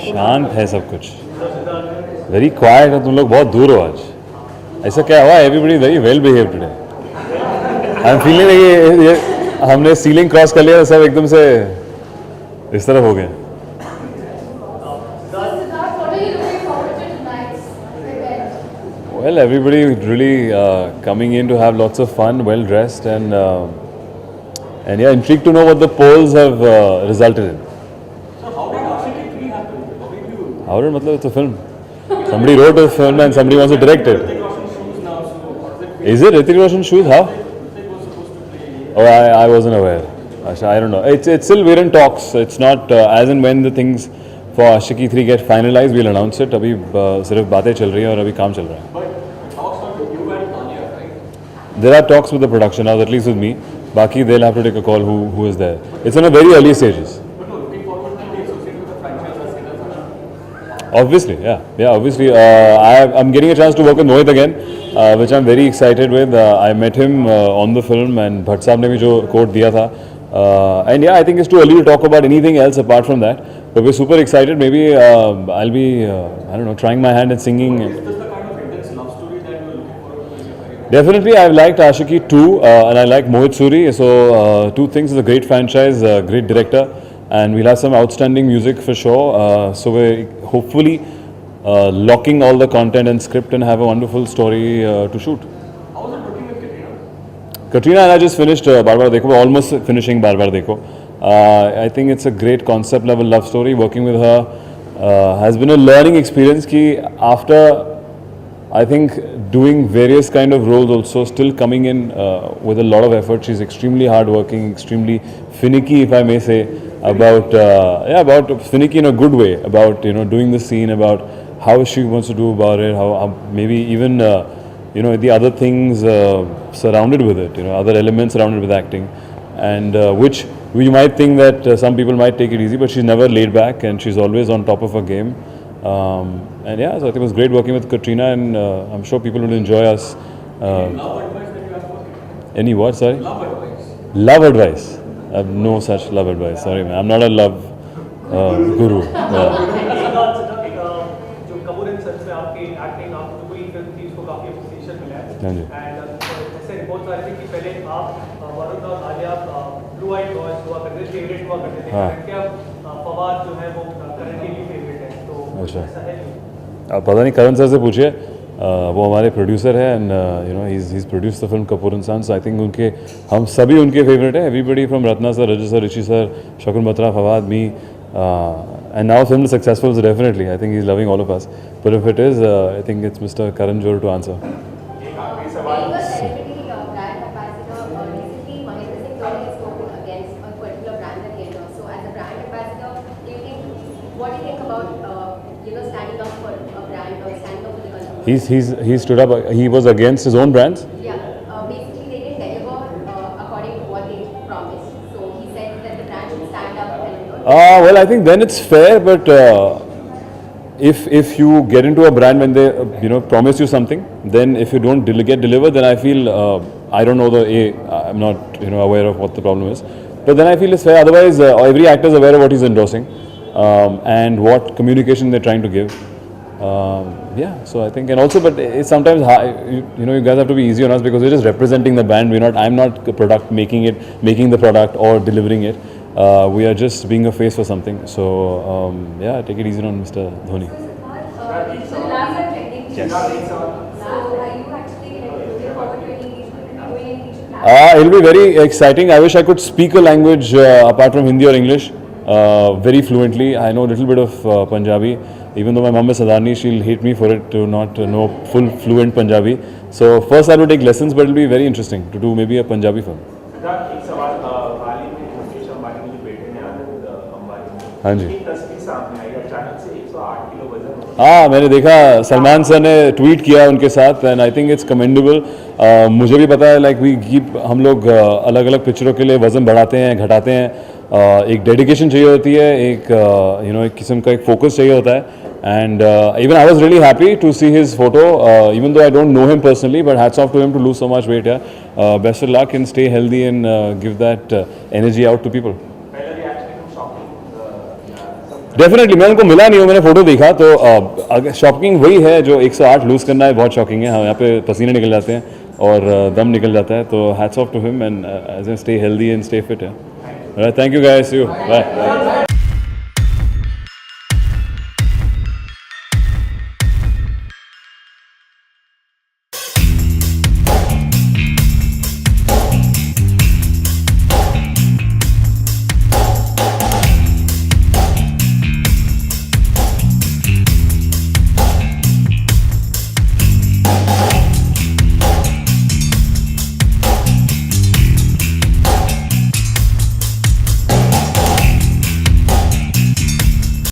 शांत है सब कुछ, वेरी क्वाइट है. तुम लोग बहुत दूर हो आज. ऐसा क्या हुआ? Everybody very well behave today. I am feeling ये हमने सीलिंग क्रॉस कर लिया, सब एकदम से इस तरफ हो गए. Well, everybody really coming in to have lots of fun, well dressed, and yeah, intrigued to know what the polls have resulted in. So how did Ashiki 3 happen? How did you? How did matlab it's a film? Somebody wrote a film and somebody wants to direct it. Hrithik Roshan shoes now, so how does it feel? Is it Hrithik Roshan shoes? How? Hrithik was supposed to play. Oh, I wasn't aware. Asha, I don't know. It's still we're in talks. It's not as and when the things for Ashiki 3 get finalized, we'll announce it. अभी सिर्फ बातें चल रही हैं और अभी काम चल रहा है. But talks are with you and Tanya, right? There are talks with the production house, at least with me. Baki, they'll have to take a call who is there. It's in a very early stages. But no, looking forward to be associated with the franchise as Siddharth Asha. Obviously, yeah, obviously. I'm getting a chance to work with Mohit again, which I'm very excited with. I met him on the film, and Bhatt Saab ne bhi jo quote diya tha. And yeah, I think it's too early to talk about anything else apart from that. But we're super excited. Maybe I'll be, I don't know, trying my hand at singing. Is this the kind of intense love story that you are looking forward to in your career? Definitely, I've liked Ashiki too, and I like Mohit Suri. So, two things: it's a great franchise, great director, and we'll have some outstanding music for sure. So, we're hopefully locking all the content and script and have a wonderful story to shoot. How was it working with Katrina? Katrina and I just finished Baar Baar Dekho. We're almost finishing Baar Baar Dekho. I think it's a great concept level love story. Working with her has been a learning experience. Ki after I think doing various kind of roles, also still coming in with a lot of effort. She's extremely hardworking, extremely finicky, if I may say, about finicky in a good way, about doing the scene, about how she wants to do about it, how maybe even the other things surrounded with it, other elements surrounded with acting, and which we might think that some people might take it easy, but she's never laid back and she's always on top of her game. And yeah, so I think it was great working with Katrina, and I'm sure people will enjoy us. Love advice that you have for her? Any what? Sorry? Love advice. Love advice. I have no such love advice. Sorry, man. I'm not a love guru. जो Kapoor and sons में आपकी acting आप जो पूरी film थी उसको काफी appreciation मिला है. हाँ जी. एंड जैसे रिपोर्ट्स आ रही थी कि पहले आप वरुण और आलिया ब्लू आइड बॉयज हुआ करते थे, फेवरेट हुआ करते थे. हाँ. क्या फवाद जो है वो करंटली भी फेवरेट है, तो अच्छा. ऐसा है नहीं? आप पता नहीं, करण सर से पूछिए. वो हमारे प्रोड्यूसर है, and he's produced the film Kapoor and Sons. I think उनके हम सभी उनके फेवरेट हैं. Everybody from Ratna sir, Raju sir, Rishi sir, Shakun Batra, Fawad, me, and now film is successful, so definitely I think he's loving all of us. But if it is, I think it's Mr. Karan Johar to answer. एक आखिरी सवाल. Brand ambassador और recently Mahendra Singh Dhoni has spoken against a particular brand that he endorses. So as a brand ambassador, what do you think about standing up for a brand or standing up for the consumer? He stood up. He was against his own brands. Yeah, basically they didn't deliver according to what they promised. So he said that the brand should stand up and Well, I think then it's fair, but if you get into a brand when they promise you something, then if you don't get delivered, then I feel I don't know I'm not aware of what the problem is, but then I feel it's fair. Otherwise, every actor is aware of what he's endorsing and what communication they're trying to give. Yeah, so I think, and also, but it's sometimes you guys have to be easy on us because we're just representing the brand. I'm not the product making the product or delivering it. We are just being a face for something. So yeah, take it easy on Mr. Dhoni. Yes. It'll be very exciting. I wish I could speak a language apart from Hindi or English very fluently. I know a little bit of Punjabi. Even though my mom is Sadarni, she'll hate me for it to not know full fluent Punjabi. So first I will take lessons, but it'll be very interesting to do maybe a Punjabi film. Siddharth, एक सवाल. हाल ही में मुकेश अंबानी के जो बेटे ने आनंद अंबानी, हाँ जी. एक तस्वीर सामने आई, अचानक से 108 किलो वजन. हाँ, मैंने देखा. सलमान सर ने ट्वीट किया उनके साथ, and I think it's commendable. मुझे भी पता है, लाइक हम लोग अलग अलग पिक्चरों के लिए वजन बढ़ाते हैं, घटाते हैं. एक डेडिकेशन चाहिए होती है, एक किस्म का एक फोकस चाहिए होता है. And even I was really happy to see his photo, even though I don't know him personally, but hats off to him to lose so much weight. Yeah, best of luck and stay healthy and give that energy out to people. Definitely मैं उनको मिला नहीं हूँ, मैंने photo देखा तो shocking वही है जो 108 लूज करना है, बहुत शॉकिंग है। हाँ, यहाँ पे पसीने निकल जाते हैं और दम निकल जाता है, तो hats off to him and as a stay healthy and stay fit है। Thank you guys, you bye.